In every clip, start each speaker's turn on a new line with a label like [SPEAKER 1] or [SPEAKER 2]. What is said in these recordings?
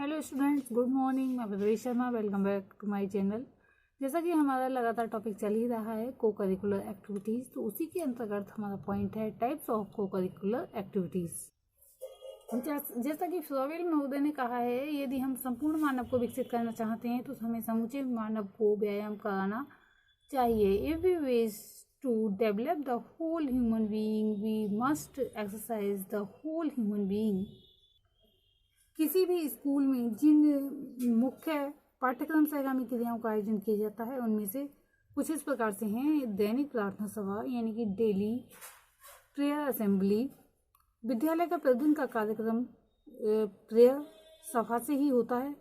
[SPEAKER 1] Hello students, good morning. मैं Padvi Sharma, welcome back to my channel. जैसा कि हमारा लगातार टॉपिक चल ही रहा है को करिकुलर एक्टिविटीज़, तो उसी के अंतर्गत हमारा पॉइंट है टाइप्स ऑफ को करिकुलर एक्टिविटीज़। जैसा कि फ्लोवेल महोदय ने कहा है, यदि हम संपूर्ण मानव को विकसित करना चाहते हैं तो हमें समूचे मानव को व्यायाम कराना चाहिए। If we wish to develop the whole human being, we must exercise the whole human being. किसी भी स्कूल में जिन मुख्य पाठ्यक्रम से आगामी क्रियाओं का आयोजन किया जाता है उनमें से कुछ इस प्रकार से हैं। दैनिक प्रार्थना सभा यानी कि डेली प्रेयर असेंबली। विद्यालय का प्रतिदिन का कार्यक्रम प्रेयर सभा से ही होता है।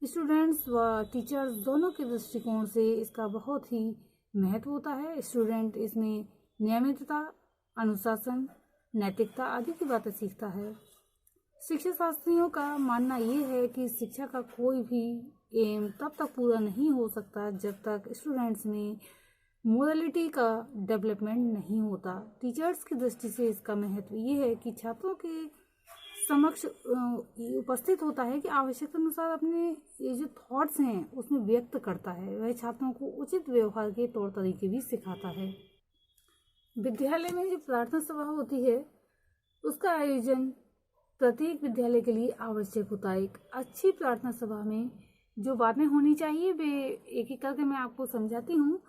[SPEAKER 1] स्टूडेंट्स व टीचर्स दोनों के दृष्टिकोण से इसका बहुत ही महत्व होता है। स्टूडेंट इसमें नियमितता, अनुशासन, नैतिकता आदि की बातें सीखता है। शिक्षा शास्त्रियों का मानना ये है कि शिक्षा का कोई भी एम तब तक पूरा नहीं हो सकता जब तक स्टूडेंट्स में मोरलिटी का डेवलपमेंट नहीं होता। टीचर्स की दृष्टि से इसका महत्व ये है कि छात्रों के समक्ष उपस्थित होता है कि आवश्यकता अनुसार अपने ये जो थॉट्स हैं उसमें व्यक्त करता है। वह छात्रों को उचित व्यवहार के तौर तरीके भी सिखाता है। विद्यालय में जो प्रार्थना सभा होती है उसका आयोजन प्रत्येक विद्यालय के लिए आवश्यक होता है। एक अच्छी प्रार्थना सभा में जो बातें होनी चाहिए वे एक एक करके मैं आपको समझाती हूँ।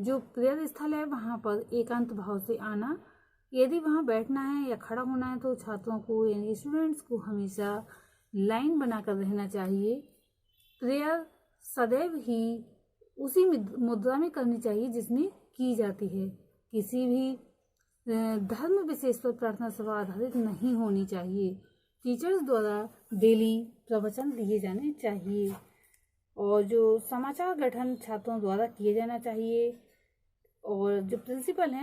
[SPEAKER 1] जो प्रेयर स्थल है वहाँ पर एकांत भाव से आना। यदि वहाँ बैठना है या खड़ा होना है तो छात्रों को यानी स्टूडेंट्स को हमेशा लाइन बनाकर रहना चाहिए। प्रेयर सदैव ही उसी मुद्रा में करनी चाहिए जिसमें की जाती है। किसी भी धर्म विशेष पर प्रार्थना सभा आधारित नहीं होनी चाहिए। टीचर्स द्वारा डेली प्रवचन दिए जाने चाहिए और जो समाचार गठन छात्रों द्वारा किए जाना चाहिए और जो प्रिंसिपल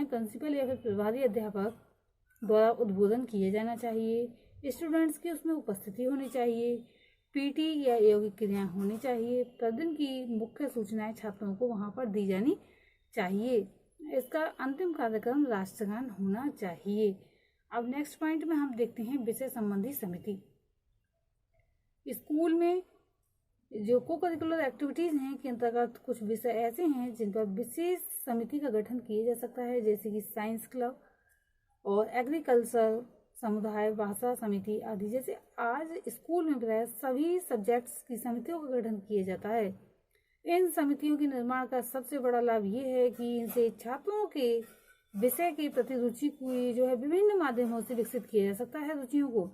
[SPEAKER 1] या फिर प्रभारी अध्यापक द्वारा उद्बोधन किए जाना चाहिए। स्टूडेंट्स की उसमें उपस्थिति होनी चाहिए। पीटी या यौगिक क्रियाएं होनी चाहिए। प्रतिदिन की मुख्य सूचनाएं छात्रों को वहां पर दी जानी चाहिए। इसका अंतिम कार्यक्रम राष्ट्रगान होना चाहिए। अब नेक्स्ट पॉइंट में हम देखते हैं विषय संबंधी समिति। स्कूल में जो को करिकुलर एक्टिविटीज हैं के अंतर्गत कुछ विषय ऐसे हैं जिन पर विशेष समिति का गठन किया जा सकता है, जैसे कि साइंस क्लब और एग्रीकल्चर समुदाय भाषा समिति आदि। जैसे आज स्कूल में प्राय सभी सब्जेक्ट्स की समितियों का गठन किया जाता है। इन समितियों के निर्माण का सबसे बड़ा लाभ ये है कि इनसे छात्रों के विषय के प्रति रुचि को जो है विभिन्न माध्यमों से विकसित किया जा सकता है रुचियों को।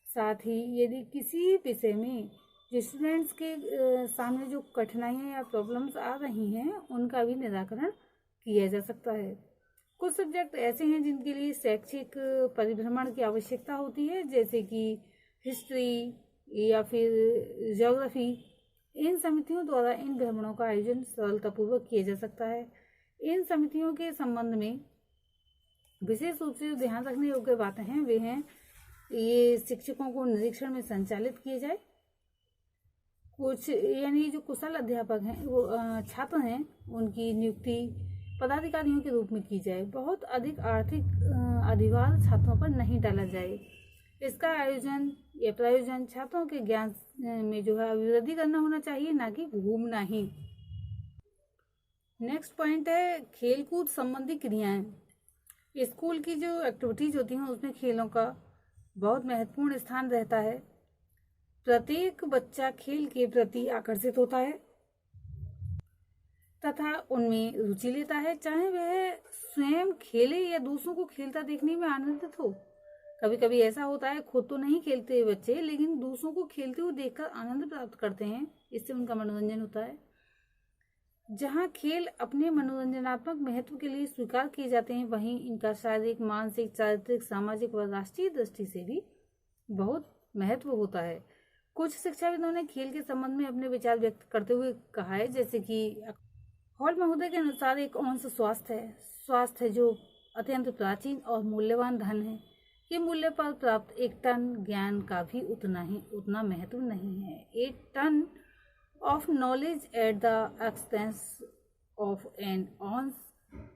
[SPEAKER 1] साथ ही यदि किसी विषय में जो स्टूडेंट्स के सामने जो कठिनाइयाँ या प्रॉब्लम्स आ रही हैं उनका भी निराकरण किया जा सकता है। कुछ सब्जेक्ट ऐसे हैं जिनके लिए शैक्षिक परिभ्रमण की आवश्यकता होती है, जैसे कि हिस्ट्री या फिर ज्योग्राफी। इन समितियों द्वारा इन भ्रमणों का आयोजन सरलतापूर्वक किया जा सकता है। इन समितियों के संबंध में विशेष रूप से ध्यान रखने योग्य बातें हैं वे हैं ये शिक्षकों को निरीक्षण में संचालित किए जाए। कुछ यानी जो कुशल अध्यापक हैं वो छात्र हैं उनकी नियुक्ति पदाधिकारियों के रूप में की जाए। बहुत अधिक आर्थिक अधिभार छात्रों पर नहीं डाला जाए। इसका आयोजन या प्रयोजन छात्रों के ज्ञान में जो है अभिवृद्धि करना होना चाहिए, ना कि घूमना ही। नेक्स्ट पॉइंट है खेलकूद संबंधी क्रियाएं। स्कूल की जो एक्टिविटीज होती हैं उसमें खेलों का बहुत महत्वपूर्ण स्थान रहता है। प्रत्येक बच्चा खेल के प्रति आकर्षित होता है तथा उनमें रुचि लेता है, चाहे वह स्वयं खेले या दूसरों को खेलता देखने में आनंदित हो। कभी कभी ऐसा होता है खुद तो नहीं खेलते बच्चे लेकिन दूसरों को खेलते हुए देखकर आनंद प्राप्त करते हैं, इससे उनका मनोरंजन होता है। जहाँ खेल अपने मनोरंजनात्मक महत्व के लिए स्वीकार किए जाते हैं वहीं इनका शारीरिक, मानसिक, चारित्रिक, सामाजिक व राष्ट्रीय दृष्टि से भी बहुत महत्व होता है। कुछ शिक्षाविदों ने खेल के संबंध में अपने विचार व्यक्त करते हुए कहा है, जैसे कि हॉल महोदय के अनुसार एक अंश स्वास्थ्य है जो अत्यंत प्राचीन और मूल्यवान धन है। ये मूल्य पर प्राप्त एक टन ज्ञान का भी उतना महत्व नहीं है। एक ton of knowledge at the expense of an ounce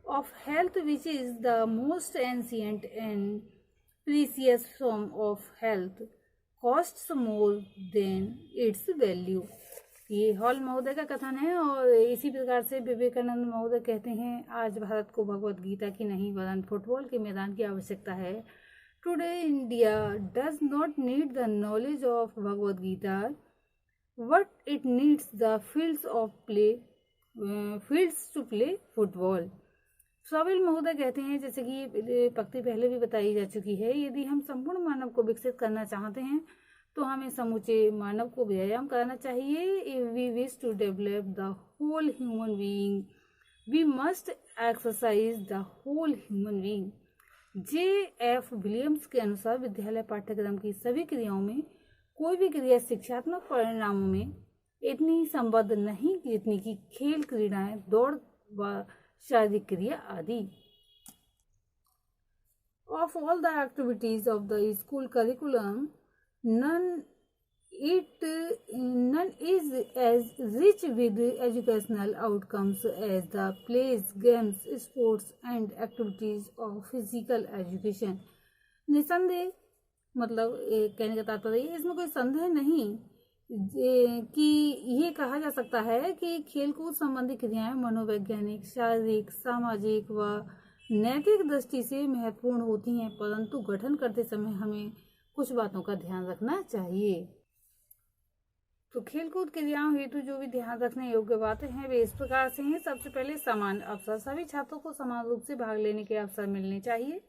[SPEAKER 1] of health, which is the most ancient and precious form of health, costs more than it's value. ये हॉल महोदय का कथन है और इसी प्रकार से विवेकानंद महोदय कहते हैं, आज भारत को भगवत गीता की नहीं वरन फुटबॉल के मैदान की आवश्यकता है। Today India does not need the knowledge of Bhagavad Gita, but it needs the fields to play football. स्वामिल महोदय कहते हैं, जैसे कि ये पंक्ति पहले भी बताई जा चुकी है, यदि हम संपूर्ण मानव को विकसित करना चाहते हैं तो हमें समूचे मानव को व्यायाम कराना चाहिए। If we wish to develop the whole human being we must exercise the whole human being. J.F. Williams के अनुसार विद्यालय पाठ्यक्रम की सभी क्रियाओं में कोई भी क्रिया शिक्षात्मक परिणामों में इतनी संबद्ध नहीं जितनी कि खेल, क्रीड़ाएं, दौड़ व शारीरिक क्रिया आदि। Of all the activities of the school curriculum, none is as rich with educational outcomes as the plays, games, sports and activities of physical education। निसंदेह, मतलब कहने का तात्पर्य इसमें कोई संदेह नहीं कि ये कहा जा सकता है कि खेलकूद संबंधी क्रियाएं मनोवैज्ञानिक, शारीरिक, सामाजिक व नैतिक दृष्टि से महत्वपूर्ण होती हैं, परंतु गठन करते समय हमें कुछ बातों का ध्यान रखना चाहिए। तो खेलकूद क्रियाओं हेतु जो भी ध्यान रखने योग्य बातें हैं वे इस प्रकार से हैं। सबसे पहले समान अवसर, सभी छात्रों को समान रूप से भाग लेने के अवसर मिलने चाहिए।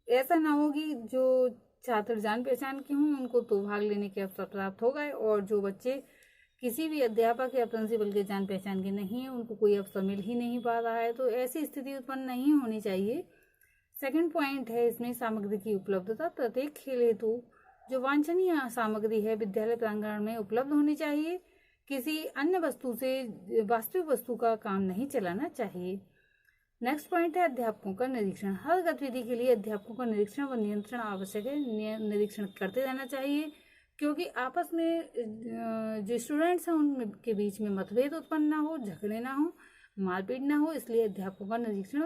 [SPEAKER 1] ऐसा ना हो कि जो छात्र जान पहचान के हों उनको तो भाग लेने के अवसर प्राप्त हो गए और जो बच्चे किसी भी अध्यापक या प्रिंसिपल के जान पहचान के नहीं है उनको कोई अवसर मिल ही नहीं पा रहा है, तो ऐसी स्थिति उत्पन्न नहीं होनी चाहिए। सेकंड पॉइंट है इसमें सामग्री की उपलब्धता। प्रत्येक खेल हेतु जो वांछनीय सामग्री है विद्यालय प्रांगण में उपलब्ध होनी चाहिए। किसी अन्य वस्तु से वास्तविक वस्तु का काम नहीं चलाना चाहिए। नेक्स्ट पॉइंट है अध्यापकों का निरीक्षण। हर गतिविधि के लिए अध्यापकों का निरीक्षण व नियंत्रण आवश्यक है। निरीक्षण करते रहना चाहिए क्योंकि आपस में जो स्टूडेंट्स हैं उनके बीच में मतभेद उत्पन्न ना हो, झगड़े ना हो, मारपीट ना हो, इसलिए अध्यापकों का निरीक्षण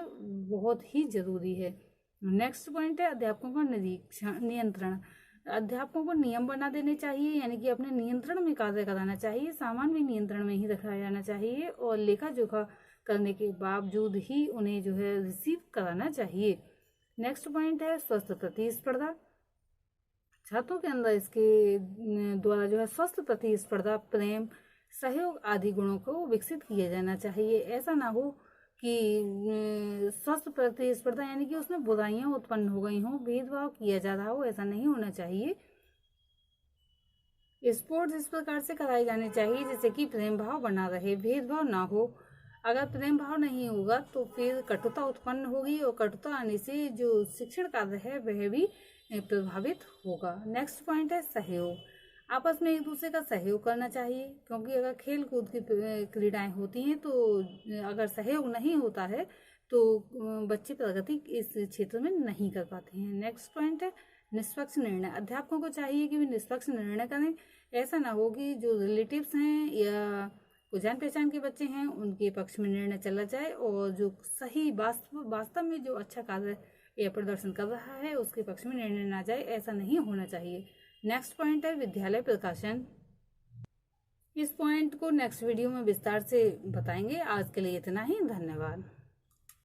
[SPEAKER 1] बहुत ही जरूरी है। नेक्स्ट पॉइंट है अध्यापकों का नियंत्रण। अध्यापकों को नियम बना देने चाहिए, यानी कि अपने नियंत्रण में कार्य कराना चाहिए। सामान भी नियंत्रण में ही रखा जाना चाहिए और लेखा जोखा करने के बावजूद ही उन्हें जो है रिसीव कराना चाहिए। नेक्स्ट पॉइंट है स्वस्थ प्रतिस्पर्धा। छात्रों के अंदर इसके द्वारा जो है स्वस्थ प्रतिस्पर्धा, प्रेम, सहयोग आदि गुणों को विकसित किया जाना चाहिए। ऐसा ना हो कि स्वस्थ प्रतिस्पर्धा यानी कि उसमें बुराइयां उत्पन्न हो गई हों, भेदभाव किया जा रहा हो, ऐसा नहीं होना चाहिए। स्पोर्ट्स इस प्रकार से कराए जाने चाहिए जैसे कि प्रेम भाव बना रहे, भेदभाव ना हो। अगर प्रेम भाव नहीं होगा तो फिर कटुता उत्पन्न होगी और कटुता आने से जो शिक्षण कार्य है वह भी प्रभावित होगा। नेक्स्ट पॉइंट है सहयोग। आपस में एक दूसरे का सहयोग करना चाहिए क्योंकि अगर खेल कूद की क्रीड़ाएं होती हैं तो अगर सहयोग नहीं होता है तो बच्चे प्रगति इस क्षेत्र में नहीं कर पाते हैं। नेक्स्ट पॉइंट है निष्पक्ष निर्णय। अध्यापकों को चाहिए कि वे निष्पक्ष निर्णय करें। ऐसा ना हो कि जो रिलेटिव्स हैं या जान पहचान के बच्चे हैं उनके पक्ष में निर्णय चला जाए और जो सही वास्तव में जो अच्छा कार्य या प्रदर्शन कर रहा है उसके पक्ष में निर्णय ना जाए, ऐसा नहीं होना चाहिए। नेक्स्ट पॉइंट है विद्यालय प्रकाशन। इस पॉइंट को नेक्स्ट वीडियो में विस्तार से बताएंगे। आज के लिए इतना ही, धन्यवाद।